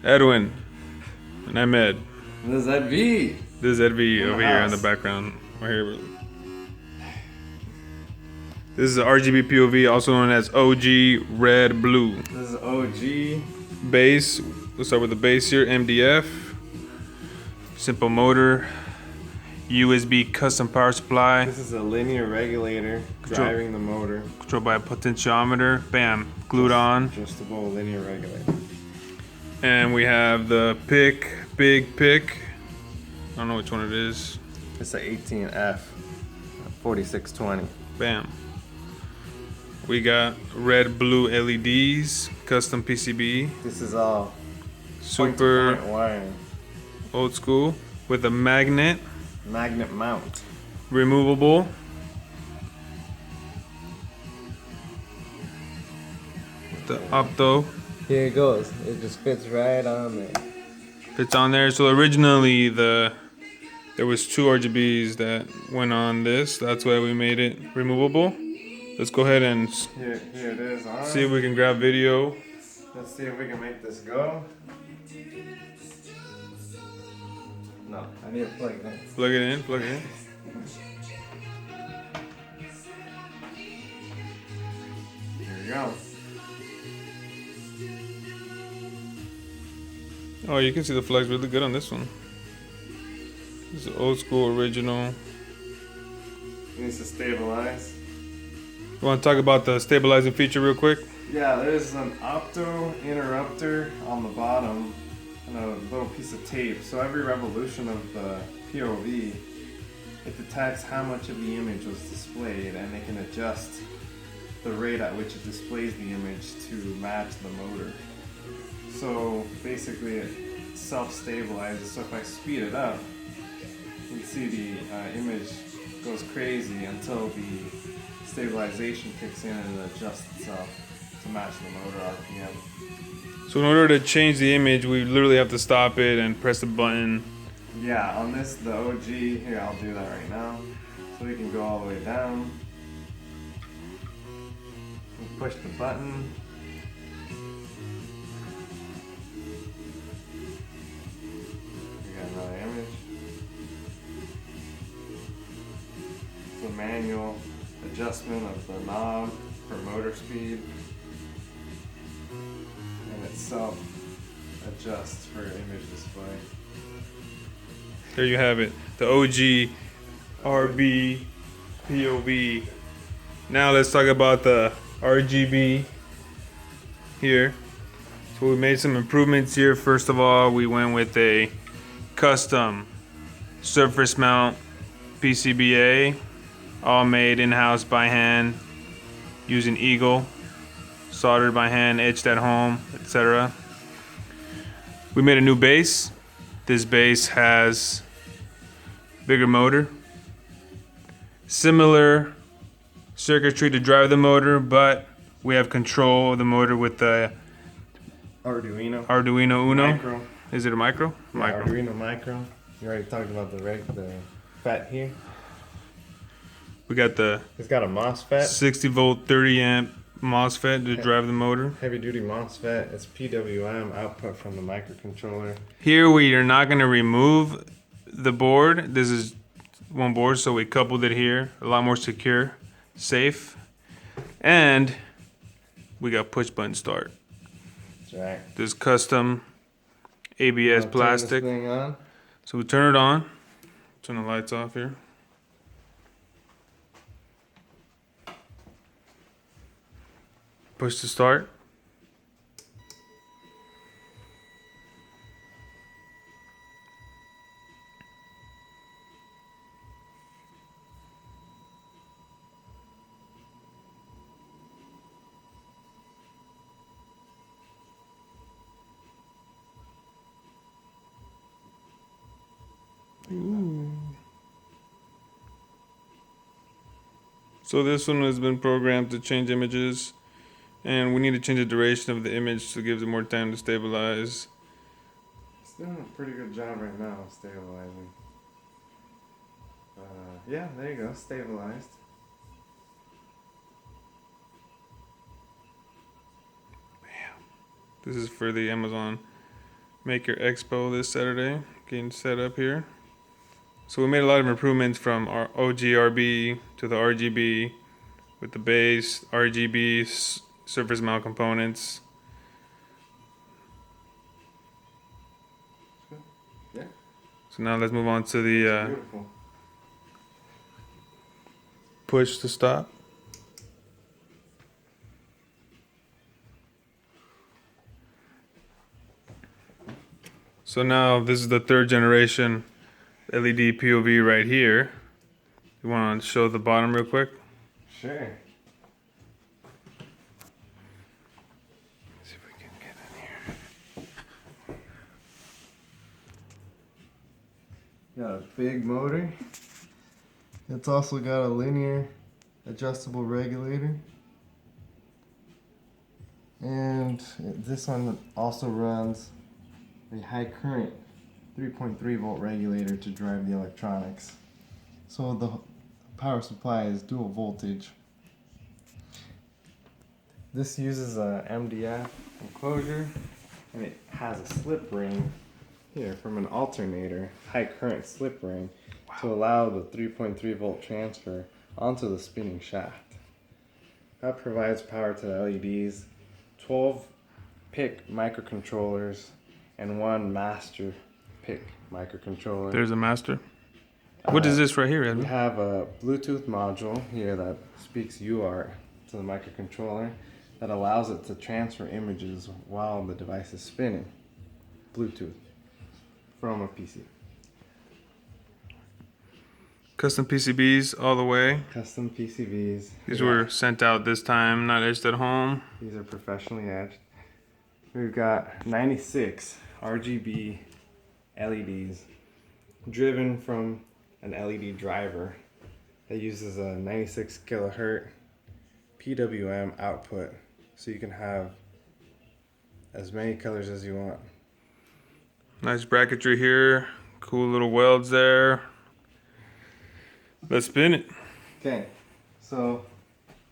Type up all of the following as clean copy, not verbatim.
Edwin. And I'm Ed. This is ZV. This is Edv over here in the house. background. Right here. This is RGB POV, also known as OG Red Blue. This is OG. Bass. We'll start with the bass here. MDF. Simple motor. USB custom power supply. This is a linear regulator driving the motor. Controlled by a potentiometer. Bam. Glued on. Adjustable linear regulator. And we have the big pick. I don't know which one it is. It's a 18F 4620. Bam. We got red blue LEDs, custom PCB, This is all super point-to-point wiring. old school with a magnet, Magnet mount. removable. With the opto Here it goes. It just fits right on there. fits on there. So originally there was two RGBs that went on this. That's why we made it removable. Let's go ahead and Here it is. On. see if we can grab video. Let's see if we can make this go. No, I need to plug it in. Plug it in, plug it in. Here we go. Oh, you can see the flex really good on this one. This is old school original. It needs to stabilize. You want to talk about the stabilizing feature real quick? Yeah, there's an opto interrupter on the bottom and a little piece of tape. So every revolution of the POV, it detects how much of the image was displayed, and it can adjust the rate at which it displays the image to match the motor. So basically it self-stabilizes. So if I speed it up, you can see the image goes crazy until the stabilization kicks in and it adjusts itself to match the motor RPM. So in order to change the image, we literally have to stop it and press the button. Yeah, on this, the OG, here I'll do that right now. So we can go all the way down. We push the button. We got another image. It's a manual adjustment of the knob for motor speed. And it self adjusts for image display. There you have it. The OG RB POV. Now let's talk about the RGB here. So we made some improvements here. First of all, we went with a custom surface mount PCBA, all made in-house by hand using Eagle, soldered by hand, etched at home, etc. We made a new base. This base has bigger motor, similar circuitry to drive the motor, but we have control of the motor with the Arduino Uno. Micro. Is it a micro? Yeah, Micro. Arduino Micro. You already talked about the FET here. We got the It's got a MOSFET, 60 volt, 30 amp MOSFET to drive the motor. heavy duty MOSFET. It's PWM output from the microcontroller. Here we are not going to remove the board. This is one board, so we coupled it here. A lot more secure, safe. And we got push button start. That's right. This custom ABS Turn this plastic. thing on. So we turn it on. Turn the lights off here. Push to start. So this one has been programmed to change images, and we need to change the duration of the image to give it more time to stabilize. It's doing a pretty good job right now stabilizing. Yeah, there you go, stabilized. This is for the Amazon Maker Expo this Saturday. Getting set up here. So we made a lot of improvements from our OGRB to the RGB with the base, RGB, surface mount components. Yeah. So now let's move on to the Beautiful. push to stop. So now this is the third generation LED POV right here. You want to show the bottom real quick? Sure. See if we can get in here. Got a big motor. It's also got a linear adjustable regulator. And this one also runs a high current 3.3 volt regulator to drive the electronics. So the power supply is dual voltage. This uses a MDF enclosure and it has a slip ring here from an alternator, high current slip ring, to allow the 3.3 volt transfer onto the spinning shaft. That provides power to the LEDs, 12 PIC microcontrollers, and one master PIC microcontroller. There's a master. What is this right here, We Edwin? have a Bluetooth module here that speaks UART to the microcontroller that allows it to transfer images while the device is spinning. Bluetooth from a PC. Custom PCBs all the way. Custom PCBs. These Yeah. were sent out this time, not etched at home. These are professionally etched. We've got 96 RGB LEDs driven from an LED driver that uses a 96 kilohertz PWM output, so you can have as many colors as you want. Nice bracketry here. Cool little welds there. Let's spin it. Okay, so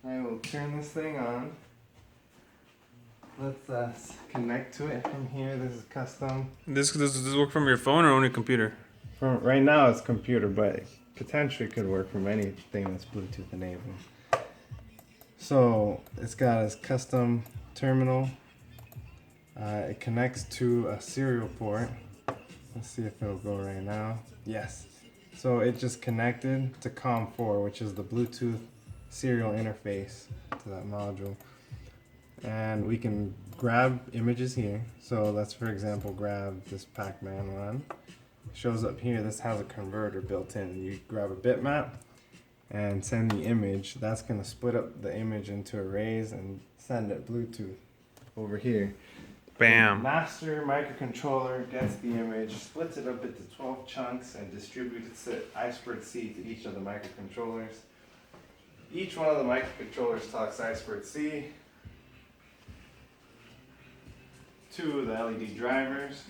I will turn this thing on. Let's connect to it from here. This is custom. Does this work from your phone or only computer? From right now it's computer, but it potentially could work from anything that's Bluetooth enabled. So it's got its custom terminal. It connects to a serial port. Let's see if it'll go right now. Yes. So it just connected to COM4, which is the Bluetooth serial interface to that module. And we can grab images here. So let's, for example, grab this Pac-Man one. It shows up here. This has a converter built in. You grab a bitmap and send the image. That's going to split up the image into arrays and send it Bluetooth over here. Bam. The master microcontroller gets the image, splits it up into 12 chunks, and distributes it I2C to each of the microcontrollers. Each one of the microcontrollers talks I2C to the LED drivers.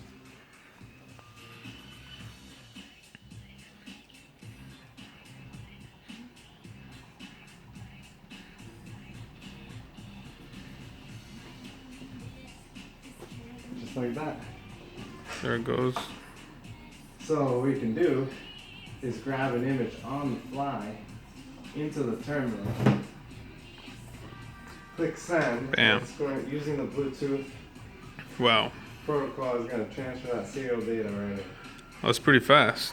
Just like that. There it goes. So what we can do is grab an image on the fly into the terminal, click send. Bam. It's going, using the Bluetooth Wow. protocol is going to transfer that serial data right. That's pretty fast.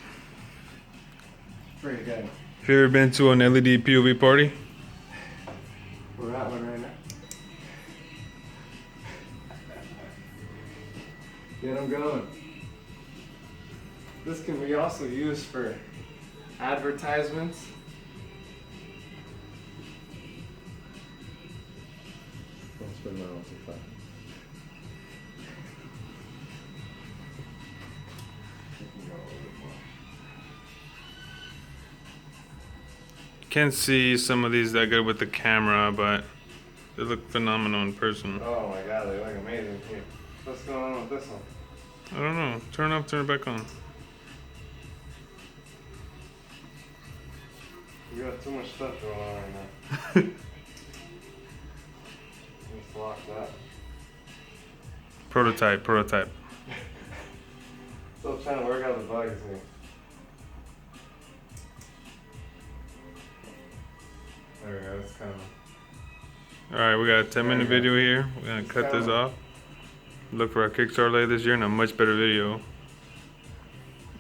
Pretty good. Have you ever been to an LED POV party? We're at one right now. Get them going. This can be also used for advertisements. Don't spin that one too fast. Can't see some of these that good with the camera, but they look phenomenal in person. Oh my god, they look amazing here. What's going on with this one? I don't know. Turn it up, turn it back on. You got too much stuff going on right now. Let's lock that. Prototype. Still trying to work out the bugs here. There we go. It's kind of. All right, we got a 10-minute video here. We're gonna cut this off. Look for our Kickstarter later this year and a much better video.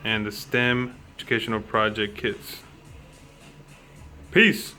And the STEM educational project kits. Peace.